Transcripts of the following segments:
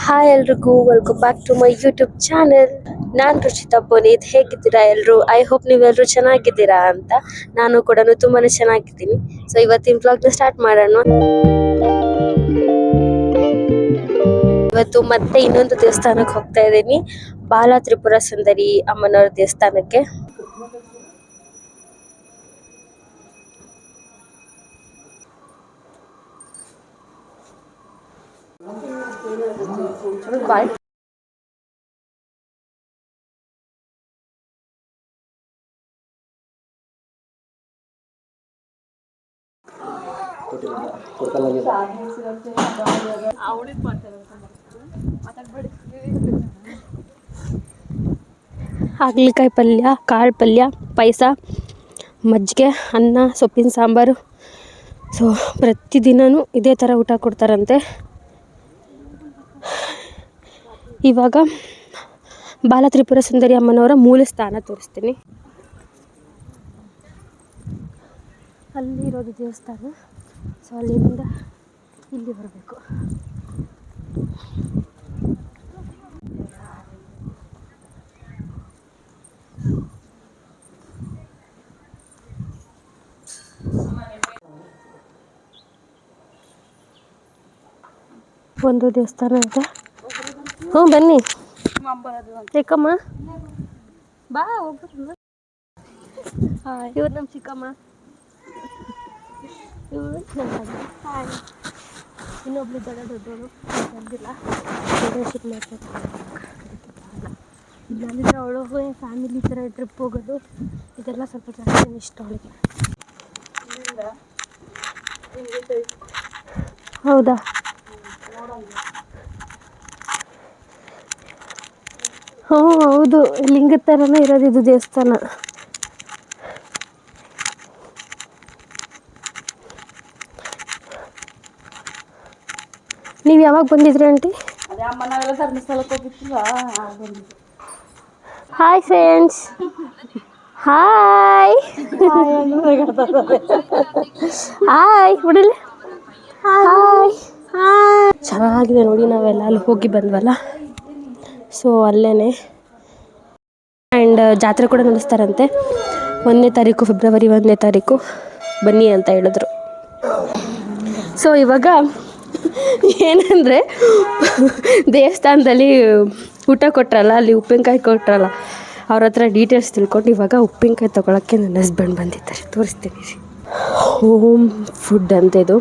Hi ಎಲ್ರಿಗೂ welcome back to my YouTube channel. ನಾನು ರುಚಿತಾ ಪುನೀತ್. ಹೇಗಿದ್ದೀರಾ ಎಲ್ಲರೂ? ಐ ಹೋಪ್ ನೀವೆಲ್ಲರೂ ಚೆನ್ನಾಗಿದ್ದೀರಾ ಅಂತ. ನಾನು ಕೂಡ ತುಂಬಾನೇ ಚೆನ್ನಾಗಿದ್ದೀನಿ. ಸೊ ಇವತ್ತಿನ ವ್ಲಾಗ್ನ ಸ್ಟಾರ್ಟ್ ಮಾಡೋಣ. ಇವತ್ತು ಮತ್ತೆ ಇನ್ನೊಂದು ದೇವಸ್ಥಾನಕ್ಕೆ ಹೋಗ್ತಾ ಇದ್ದೀನಿ, ಬಾಲ ತ್ರಿಪುರ ಸುಂದರಿ ಅಮ್ಮನವರ ದೇವಸ್ಥಾನಕ್ಕೆ. ಹಾಗಲಕಾಯಿ ಪಲ್ಯ, ಕಾಳು ಪಲ್ಯ, ಪಾಯಸ, ಮಜ್ಜಿಗೆ, ಅನ್ನ, ಸೊಪ್ಪಿನ ಸಾಂಬಾರು. ಸೊ ಪ್ರತಿದಿನವೂ ಇದೇ ಥರ ಊಟ ಕೊಡ್ತಾರಂತೆ. ಇವಾಗ ಬಾಲ ತ್ರಿಪುರ ಸುಂದರಿ ಅಮ್ಮನವರ ಮೂಲ ಸ್ಥಾನ ತೋರಿಸ್ತೀನಿ. ಅಲ್ಲಿರೋದು ದೇವಸ್ಥಾನ. ಸೊ ಅಲ್ಲಿಂದ ಇಲ್ಲಿ ಬರಬೇಕು. ಒಂದು ದೇವಸ್ಥಾನ ಇದೆ. ಬನ್ನಿ ಚಿಕ್ಕಮ್ಮ, ಬಾ ಹೋಗ್ಬೇಕು. ಇವ್ರು ನಮ್ಮ ಚಿಕ್ಕಮ್ಮ, ಇವರು ನಮ್ಮ ಹಾಯ್. ಇನ್ನೊಬ್ಳು ದೊಡ್ಡವರು ಬಂದಿಲ್ಲ, ಇಂಟರ್ನ್ಶಿಪ್ ಮಾಡ್ತಾರೆ. ಇಲ್ಲಿಂದ ಅವಳು ಫ್ಯಾಮಿಲಿ ಥರ ಟ್ರಿಪ್ ಹೋಗೋದು ಇದೆಲ್ಲ ಸ್ವಲ್ಪ ಜಾಸ್ತಿ ಇಷ್ಟ ಅವಳಿಗೆ. ಹೌದಾ? ಹೌದು, ಲಿಂಗದ ಥರನೇ ಇರೋದು ಇದು ದೇವಸ್ಥಾನ. ನೀವು ಯಾವಾಗ ಬಂದಿದ್ರಿ aunty? Hi friends, hi hi ಬಿಡಲಿ. ಹಾಯ್, ಚೆನ್ನಾಗಿದೆ ನೋಡಿ. ನಾವೆಲ್ಲ ಅಲ್ಲಿ ಹೋಗಿ ಬಂದ್ವಲ್ಲ, ಸೊ ಅಲ್ಲೇ. ಆ್ಯಂಡ್ ಜಾತ್ರೆ ಕೂಡ ನಡೆಸ್ತಾರಂತೆ 1ನೇ ತಾರೀಕು, ಫೆಬ್ರವರಿ 1ನೇ ತಾರೀಕು ಬನ್ನಿ ಅಂತ ಹೇಳಿದ್ರು. ಸೊ ಇವಾಗ ಏನಂದರೆ, ದೇವಸ್ಥಾನದಲ್ಲಿ ಊಟ ಕೊಟ್ರಲ್ಲ, ಅಲ್ಲಿ ಉಪ್ಪಿನಕಾಯಿ ಕೊಟ್ರಲ್ಲ, ಅವ್ರ ಹತ್ರ ಡೀಟೇಲ್ಸ್ ತಿಳ್ಕೊಂಡು ಇವಾಗ ಉಪ್ಪಿನಕಾಯಿ ತೊಗೊಳಕ್ಕೆ ನನ್ನ ಹಸ್ಬೆಂಡ್ ಬಂದಿದ್ದಾರೆ. ತೋರಿಸ್ತೀನಿ. ಹೋಮ್ ಫುಡ್ ಅಂತ ಇದು,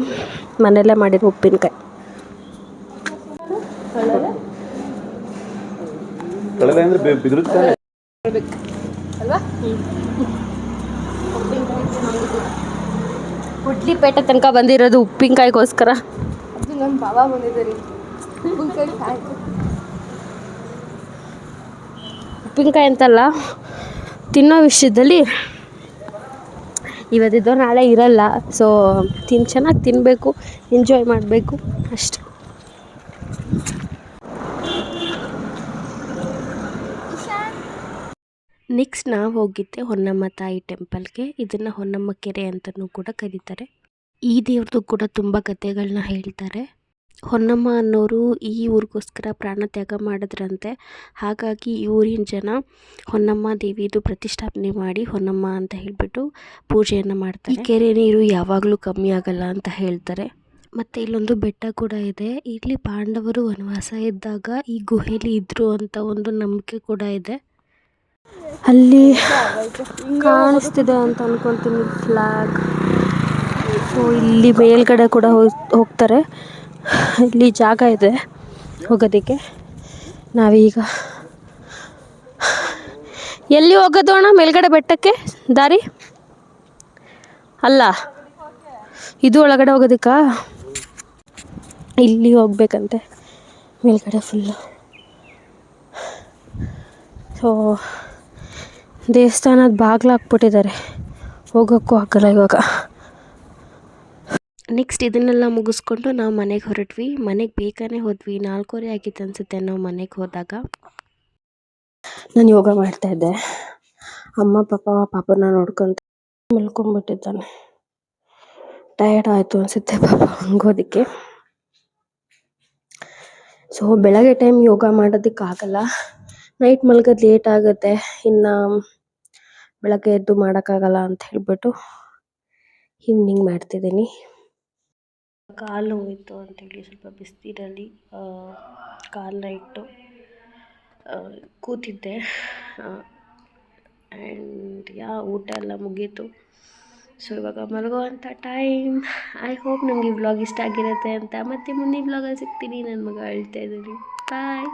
ಮನೆಯಲ್ಲೇ ಮಾಡಿರೋ ಉಪ್ಪಿನಕಾಯಿ. ಉಡ್ಲಿಪೇಟೆ ತನಕ ಬಂದಿರೋದು ಉಪ್ಪಿನಕಾಯಿಗೋಸ್ಕರ. ನಮ್ಮ ಬಾಬಾ ಬಂದಿದ್ದಾರೆ. ಉಪ್ಪಿನಕಾಯಿ ಅಂತಲ್ಲ, ತಿನ್ನೋ ವಿಷಯದಲ್ಲಿ ಇವತ್ತಿದ್ದೋ ನಾಳೆ ಇರಲ್ಲ. ಸೊ ಚೆನ್ನಾಗಿ ತಿನ್ನಬೇಕು, ಎಂಜಾಯ್ ಮಾಡಬೇಕು ಅಷ್ಟೆ. ನೆಕ್ಸ್ಟ್ ನಾವು ಹೋಗಿದ್ದೆ ಹೊನ್ನಮ್ಮ ತಾಯಿ ಟೆಂಪಲ್ಗೆ. ಇದನ್ನು ಹೊನ್ನಮ್ಮ ಕೆರೆ ಅಂತಲೂ ಕೂಡ ಕರೀತಾರೆ. ಈ ದೇವ್ರದ್ದು ಕೂಡ ತುಂಬ ಕಥೆಗಳನ್ನ ಹೇಳ್ತಾರೆ. ಹೊನ್ನಮ್ಮ ಅನ್ನೋರು ಈ ಊರಿಗೋಸ್ಕರ ಪ್ರಾಣ ತ್ಯಾಗ ಮಾಡಿದ್ರಂತೆ. ಹಾಗಾಗಿ ಈ ಊರಿನ ಜನ ಹೊನ್ನಮ್ಮ ದೇವಿದು ಪ್ರತಿಷ್ಠಾಪನೆ ಮಾಡಿ ಹೊನ್ನಮ್ಮ ಅಂತ ಹೇಳಿಬಿಟ್ಟು ಪೂಜೆಯನ್ನು ಮಾಡ್ತಾರೆ. ಈ ಕೆರೆ ನೀರು ಯಾವಾಗಲೂ ಕಮ್ಮಿ ಆಗಲ್ಲ ಅಂತ ಹೇಳ್ತಾರೆ. ಮತ್ತು ಇಲ್ಲೊಂದು ಬೆಟ್ಟ ಕೂಡ ಇದೆ. ಇಲ್ಲಿ ಪಾಂಡವರು ವನವಾಸ ಇದ್ದಾಗ ಈ ಗುಹೆಯಲ್ಲಿ ಇದ್ದರು ಅಂತ ಒಂದು ನಂಬಿಕೆ ಕೂಡ ಇದೆ. ಅಲ್ಲಿ ಕಾಣಿಸ್ತಿದೆ ಅಂತ ಅನ್ಕೊತೀನಿ ಫ್ಲಾಗ್. ಸೊ ಇಲ್ಲಿ ಮೇಲ್ಗಡೆ ಕೂಡ ಹೋಗ್ತಾರೆ. ಇಲ್ಲಿ ಜಾಗ ಇದೆ ಹೋಗೋದಕ್ಕೆ. ನಾವೀಗ ಎಲ್ಲಿ ಹೋಗೋದು ಅಣ್ಣ? ಮೇಲ್ಗಡೆ ಬೆಟ್ಟಕ್ಕೆ ದಾರಿ ಅಲ್ಲ, ಇದು ಒಳಗಡೆ ಹೋಗೋದಕ್ಕಾ? ಇಲ್ಲಿ ಹೋಗ್ಬೇಕಂತೆ ಮೇಲ್ಗಡೆ ಫುಲ್ಲು. ಸೊ ದೇವಸ್ಥಾನದ ಬಾಗಿಲು ಹಾಕ್ಬಿಟ್ಟಿದ್ದಾರೆ, ಹೋಗೋಕ್ಕೂ ಆಗಲ್ಲ ಇವಾಗ. ನೆಕ್ಸ್ಟ್ ಇದನ್ನೆಲ್ಲ ಮುಗಿಸ್ಕೊಂಡು ನಾವು ಮನೆಗೆ ಹೊರಟ್ವಿ. ಮನೆಗೆ ಬೇಗನೆ ಹೋದ್ವಿ, 4:30 ಆಗಿತ್ತು ಅನಿಸುತ್ತೆ ನಾವು ಮನೆಗೆ ಹೋದಾಗ. ನಾನು ಯೋಗ ಮಾಡ್ತಾಯಿದ್ದೆ. ಅಮ್ಮ ಪಾಪನ ನೋಡ್ಕೊಂತ ಮಲ್ಕೊಂಡ್ಬಿಟ್ಟಿದ್ದಾನೆ. ಟಯರ್ಡ್ ಆಯಿತು ಅನಿಸುತ್ತೆ ಪಾಪ ಹಂಗೋದಕ್ಕೆ. ಸೊ ಬೆಳಗ್ಗೆ ಟೈಮ್ ಯೋಗ ಮಾಡೋದಕ್ಕಾಗಲ್ಲ, ನೈಟ್ ಮಲ್ಗೋದು ಲೇಟ್ ಆಗುತ್ತೆ, ಇನ್ನು ಬೆಳಗ್ಗೆ ಎದ್ದು ಮಾಡೋಕ್ಕಾಗಲ್ಲ ಅಂತ ಹೇಳ್ಬಿಟ್ಟು ಈವ್ನಿಂಗ್ ಮಾಡ್ತಿದ್ದೀನಿ. ಕಾಲು ನೋವಿತ್ತು ಅಂತೇಳಿ ಸ್ವಲ್ಪ ಬಿಸಿನೀರಲ್ಲಿ ಕಾಲನ್ನ ಇಟ್ಟು ಕೂತಿದ್ದೆ. ಆ್ಯಂಡ್ ಊಟ ಎಲ್ಲ ಮುಗೀತು. ಸೊ ಇವಾಗ ಮಲಗುವಂಥ ಟೈಮ್. ಐ ಹೋಪ್ ನಿಮಗೆ ಈ ವ್ಲಾಗ್ ಇಷ್ಟ ಆಗಿರುತ್ತೆ ಅಂತ. ಮತ್ತೆ ಮುಂದಿನ ವ್ಲಾಗಲ್ಲಿ ಸಿಗ್ತೀನಿ. ನನ್ನ ಮಗ ಅಳ್ತಾ ಇದ್ದೀನಿ. ಬಾಯ್.